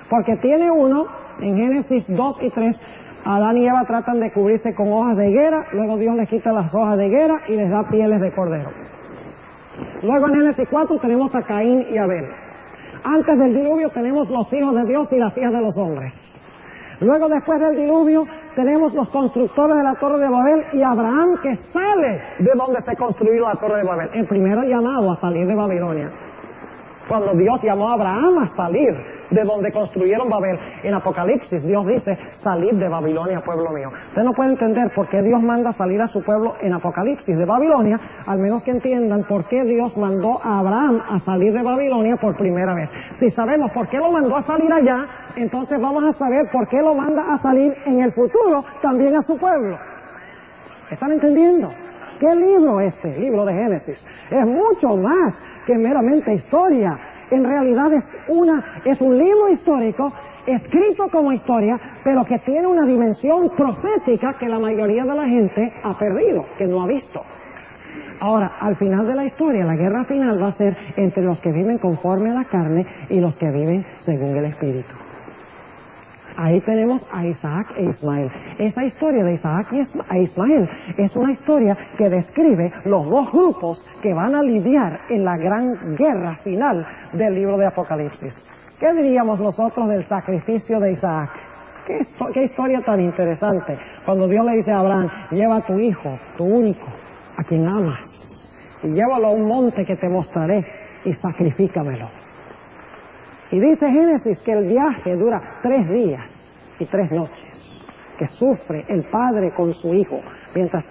Porque tiene uno, en Génesis 2 y 3, Adán y Eva tratan de cubrirse con hojas de higuera, luego Dios les quita las hojas de higuera y les da pieles de cordero. Luego en Génesis 4 tenemos a Caín y Abel. Antes del diluvio tenemos los hijos de Dios y las hijas de los hombres. Luego, después del diluvio, tenemos los constructores de la Torre de Babel y Abraham, que sale de donde se construyó la Torre de Babel. El primero llamado a salir de Babilonia. Cuando Dios llamó a Abraham a salir de donde construyeron Babel, en Apocalipsis Dios dice, salid de Babilonia, pueblo mío. Usted no puede entender por qué Dios manda salir a su pueblo en Apocalipsis de Babilonia, al menos que entiendan por qué Dios mandó a Abraham a salir de Babilonia por primera vez. Si sabemos por qué lo mandó a salir allá, entonces vamos a saber por qué lo manda a salir en el futuro también a su pueblo. ¿Están entendiendo? ¿Qué libro es este? Libro de Génesis. Es mucho más que meramente historia. En realidad es un libro histórico, escrito como historia, pero que tiene una dimensión profética que la mayoría de la gente ha perdido, que no ha visto. Ahora, al final de la historia, la guerra final va a ser entre los que viven conforme a la carne y los que viven según el Espíritu. Ahí tenemos a Isaac e Ismael. Esa historia de Isaac e Ismael es una historia que describe los dos grupos que van a lidiar en la gran guerra final del libro de Apocalipsis. ¿Qué diríamos nosotros del sacrificio de Isaac? ¿Qué historia tan interesante? Cuando Dios le dice a Abraham, lleva a tu hijo, tu único, a quien amas, y llévalo a un monte que te mostraré y sacrifícamelo. Y dice Génesis que el viaje dura 3 días y 3 noches, que sufre el padre con su hijo mientras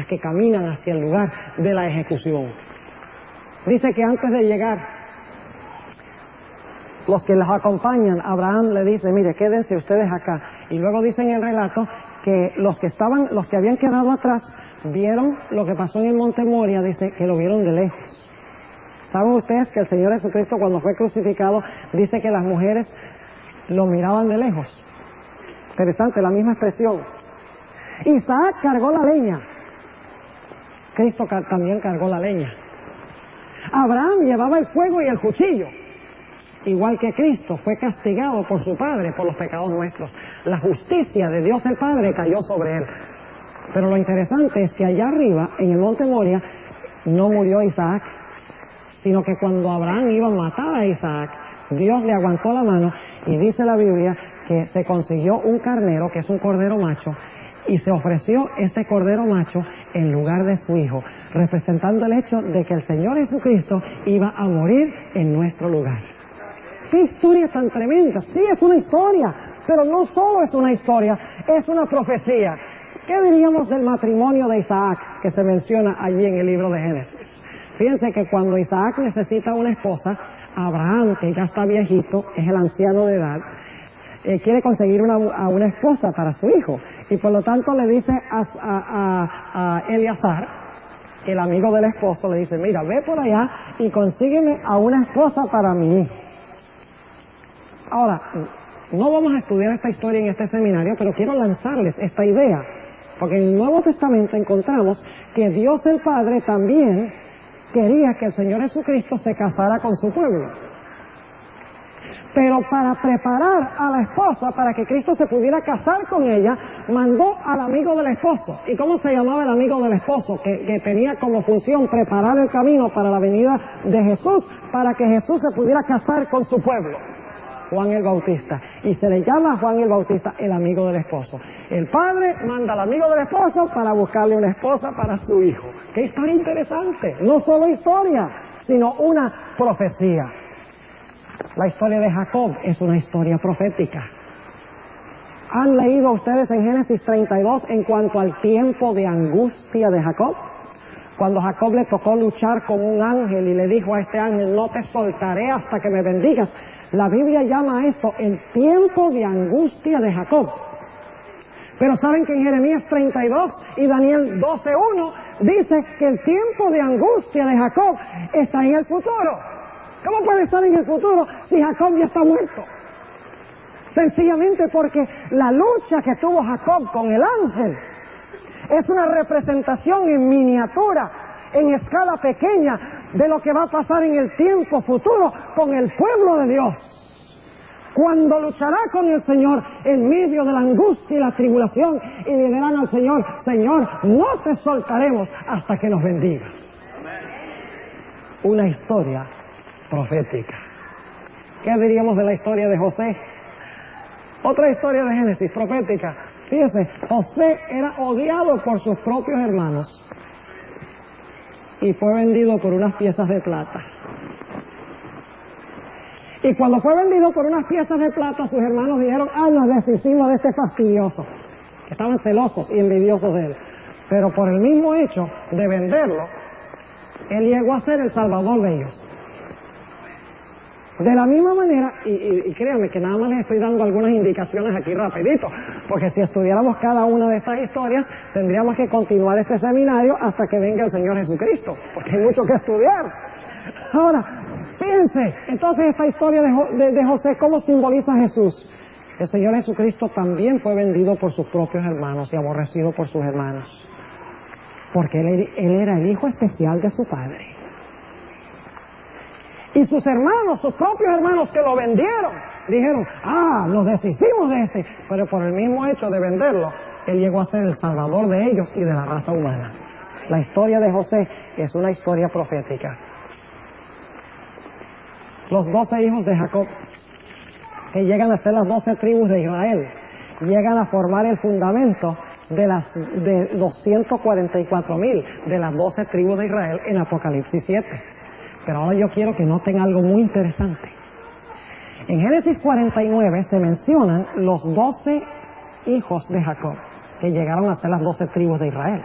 que caminan hacia el lugar de la ejecución. Dice que antes de llegar, los que los acompañan, Abraham le dice, mire, quédense ustedes acá. Y luego dice en el relato que los que habían quedado atrás, vieron lo que pasó en el monte Moria, dice que lo vieron de lejos. ¿Saben ustedes que el Señor Jesucristo cuando fue crucificado dice que las mujeres lo miraban de lejos? Interesante, la misma expresión. Isaac cargó la leña. Cristo también cargó la leña. Abraham llevaba el fuego y el cuchillo. Igual que Cristo fue castigado por su Padre por los pecados nuestros. La justicia de Dios el Padre cayó sobre él. Pero lo interesante es que allá arriba, en el monte Moria, no murió Isaac, sino que cuando Abraham iba a matar a Isaac, Dios le aguantó la mano y dice la Biblia que se consiguió un carnero, que es un cordero macho, y se ofreció este cordero macho en lugar de su hijo, representando el hecho de que el Señor Jesucristo iba a morir en nuestro lugar. ¡Qué historia tan tremenda! Sí, es una historia, pero no solo es una historia, es una profecía. ¿Qué diríamos del matrimonio de Isaac que se menciona allí en el libro de Génesis? Fíjense que cuando Isaac necesita una esposa, Abraham, que ya está viejito, es el anciano de edad, quiere conseguir a una esposa para su hijo. Y por lo tanto le dice a Eleazar, el amigo del esposo, le dice, mira, ve por allá y consígueme a una esposa para mi hijo. Ahora, no vamos a estudiar esta historia en este seminario, pero quiero lanzarles esta idea. Porque en el Nuevo Testamento encontramos que Dios el Padre también quería que el Señor Jesucristo se casara con su pueblo. Pero para preparar a la esposa, para que Cristo se pudiera casar con ella, mandó al amigo del esposo. ¿Y cómo se llamaba el amigo del esposo? Que tenía como función preparar el camino para la venida de Jesús, para que Jesús se pudiera casar con su pueblo. Juan el Bautista. Y se le llama a Juan el Bautista el amigo del esposo. El padre manda al amigo del esposo para buscarle una esposa para su hijo. ¡Qué historia interesante! No solo historia, sino una profecía. La historia de Jacob es una historia profética. ¿Han leído ustedes en Génesis 32 en cuanto al tiempo de angustia de Jacob? Cuando Jacob le tocó luchar con un ángel y le dijo a este ángel, no te soltaré hasta que me bendigas. La Biblia llama a esto el tiempo de angustia de Jacob. Pero saben que en Jeremías 32 y Daniel 12:1 dice que el tiempo de angustia de Jacob está en el futuro. ¿Cómo puede estar en el futuro si Jacob ya está muerto? Sencillamente porque la lucha que tuvo Jacob con el ángel es una representación en miniatura, en escala pequeña, de lo que va a pasar en el tiempo futuro con el pueblo de Dios. Cuando luchará con el Señor en medio de la angustia y la tribulación y le dirán al Señor, Señor, no te soltaremos hasta que nos bendiga. Una historia profética. ¿Qué diríamos de la historia de José? Otra historia de Génesis profética. Fíjese, José era odiado por sus propios hermanos y fue vendido por unas piezas de plata. Y cuando fue vendido por unas piezas de plata, sus hermanos dijeron, nos deshicimos de este fastidioso. Estaban celosos y envidiosos de él. Pero por el mismo hecho de venderlo, él llegó a ser el salvador de ellos. De la misma manera, y créanme que nada más les estoy dando algunas indicaciones aquí rapidito, porque si estudiáramos cada una de estas historias, tendríamos que continuar este seminario hasta que venga el Señor Jesucristo, porque hay mucho que estudiar. Ahora, fíjense, entonces esta historia de José, ¿cómo simboliza a Jesús? El Señor Jesucristo también fue vendido por sus propios hermanos y aborrecido por sus hermanos, porque él era el hijo especial de su padre. Y sus hermanos, sus propios hermanos que lo vendieron, dijeron, nos deshicimos de este. Pero por el mismo hecho de venderlo, él llegó a ser el salvador de ellos y de la raza humana. La historia de José es una historia profética. Los 12 hijos de Jacob, que llegan a ser las 12 tribus de Israel, llegan a formar el fundamento de los 144,000 de las 12 tribus de Israel en Apocalipsis 7. Pero ahora yo quiero que noten algo muy interesante. En Génesis 49 se mencionan los 12 hijos de Jacob, que llegaron a ser las 12 tribus de Israel.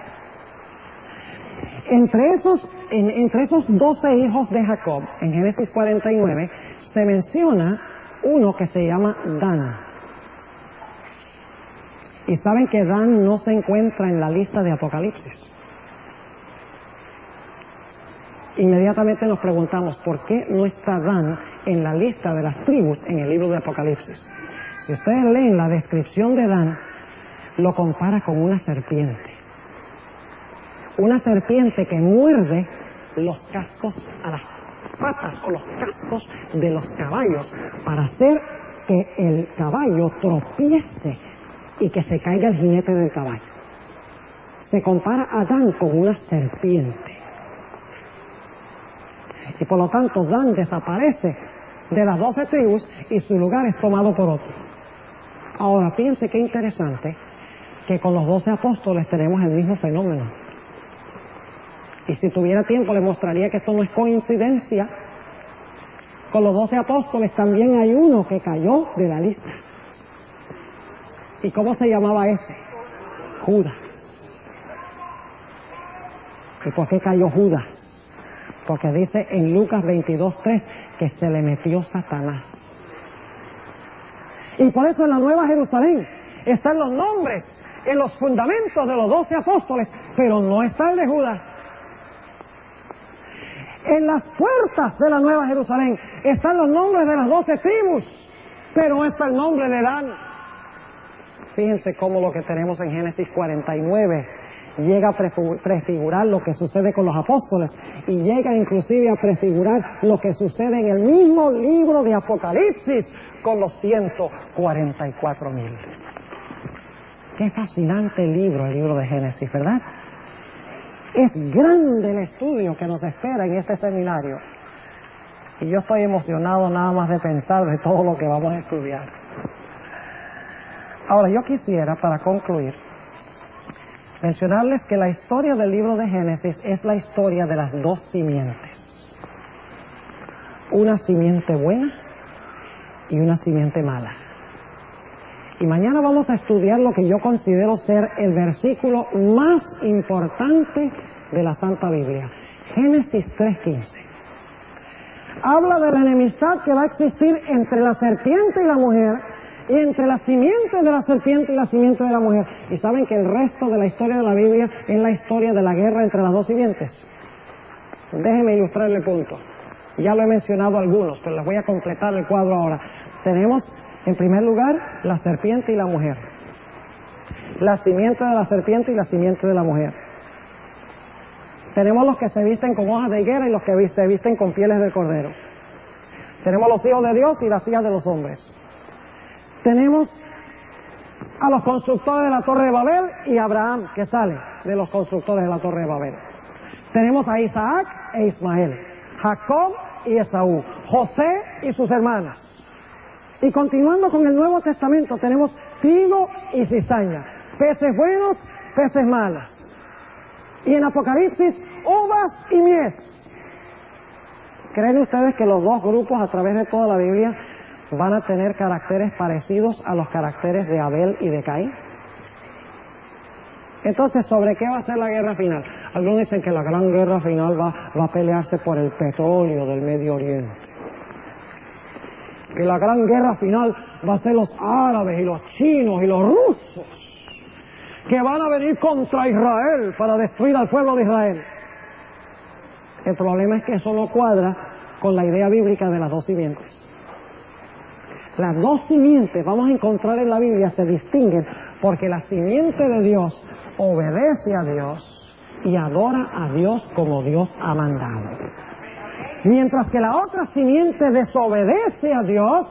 Entre esos 12 hijos de Jacob, en Génesis 49, se menciona uno que se llama Dan. Y saben que Dan no se encuentra en la lista de Apocalipsis. Inmediatamente nos preguntamos, ¿por qué no está Dan en la lista de las tribus en el libro de Apocalipsis? Si ustedes leen la descripción de Dan, lo compara con una serpiente. Una serpiente que muerde los cascos a las patas o los cascos de los caballos para hacer que el caballo tropiece y que se caiga el jinete del caballo. Se compara a Dan con una serpiente. Y por lo tanto Dan desaparece de las 12 tribus y su lugar es tomado por otro. Ahora fíjense qué interesante que con los 12 apóstoles tenemos el mismo fenómeno. Y si tuviera tiempo le mostraría que esto no es coincidencia. Con los 12 apóstoles también hay uno que cayó de la lista. ¿Y cómo se llamaba ese? Judas. ¿Y por qué cayó Judas? Porque dice en Lucas 22:3 que se le metió Satanás. Y por eso en la Nueva Jerusalén están los nombres en los fundamentos de los 12 apóstoles, pero no está el de Judas. En las puertas de la Nueva Jerusalén están los nombres de las 12 tribus, pero no está el nombre de Dan. Fíjense cómo lo que tenemos en Génesis 49 llega a prefigurar lo que sucede con los apóstoles y llega inclusive a prefigurar lo que sucede en el mismo libro de Apocalipsis con los 144,000. Qué fascinante libro, el libro de Génesis, ¿verdad? Es grande el estudio que nos espera en este seminario y yo estoy emocionado nada más de pensar de todo lo que vamos a estudiar. Ahora yo quisiera, para concluir, mencionarles que la historia del libro de Génesis es la historia de las dos simientes. Una simiente buena y una simiente mala. Y mañana vamos a estudiar lo que yo considero ser el versículo más importante de la Santa Biblia. Génesis 3:15. Habla de la enemistad que va a existir entre la serpiente y la mujer, y entre la simiente de la serpiente y la simiente de la mujer. Y saben que el resto de la historia de la Biblia es la historia de la guerra entre las dos simientes. Déjenme ilustrarle el punto. Ya lo he mencionado algunos, pero les voy a completar el cuadro ahora. Tenemos, en primer lugar, la serpiente y la mujer. La simiente de la serpiente y la simiente de la mujer. Tenemos los que se visten con hojas de higuera y los que se visten con pieles de cordero. Tenemos los hijos de Dios y las hijas de los hombres. Tenemos a los constructores de la Torre de Babel y Abraham, que sale de los constructores de la Torre de Babel. Tenemos a Isaac e Ismael, Jacob y Esaú, José y sus hermanas. Y continuando con el Nuevo Testamento, tenemos trigo y cizaña, peces buenos, peces malos. Y en Apocalipsis, uvas y mies. ¿Creen ustedes que los dos grupos a través de toda la Biblia van a tener caracteres parecidos a los caracteres de Abel y de Caín? Entonces, ¿sobre qué va a ser la guerra final? Algunos dicen que la gran guerra final va a pelearse por el petróleo del Medio Oriente. Que la gran guerra final va a ser los árabes y los chinos y los rusos, que van a venir contra Israel para destruir al pueblo de Israel. El problema es que eso no cuadra con la idea bíblica de las dos simientes. Las dos simientes, vamos a encontrar en la Biblia, se distinguen porque la simiente de Dios obedece a Dios y adora a Dios como Dios ha mandado. Mientras que la otra simiente desobedece a Dios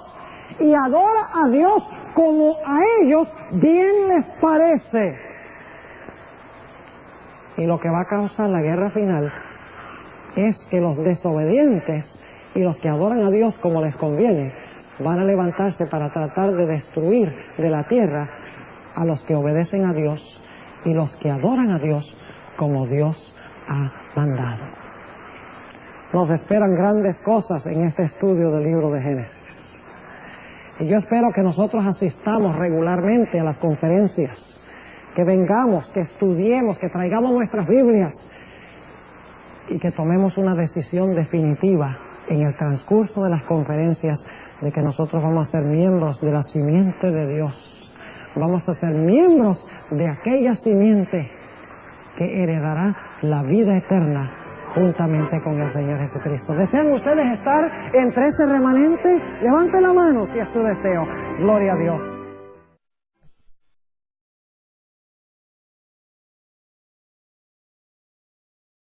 y adora a Dios como a ellos bien les parece. Y lo que va a causar la guerra final es que los desobedientes y los que adoran a Dios como les conviene van a levantarse para tratar de destruir de la tierra a los que obedecen a Dios y los que adoran a Dios como Dios ha mandado. Nos esperan grandes cosas en este estudio del libro de Génesis. Y yo espero que nosotros asistamos regularmente a las conferencias, que vengamos, que estudiemos, que traigamos nuestras Biblias y que tomemos una decisión definitiva en el transcurso de las conferencias de que nosotros vamos a ser miembros de la simiente de Dios. Vamos a ser miembros de aquella simiente que heredará la vida eterna juntamente con el Señor Jesucristo. ¿Desean ustedes estar entre ese remanente? Levante la mano si es su deseo. Gloria a Dios.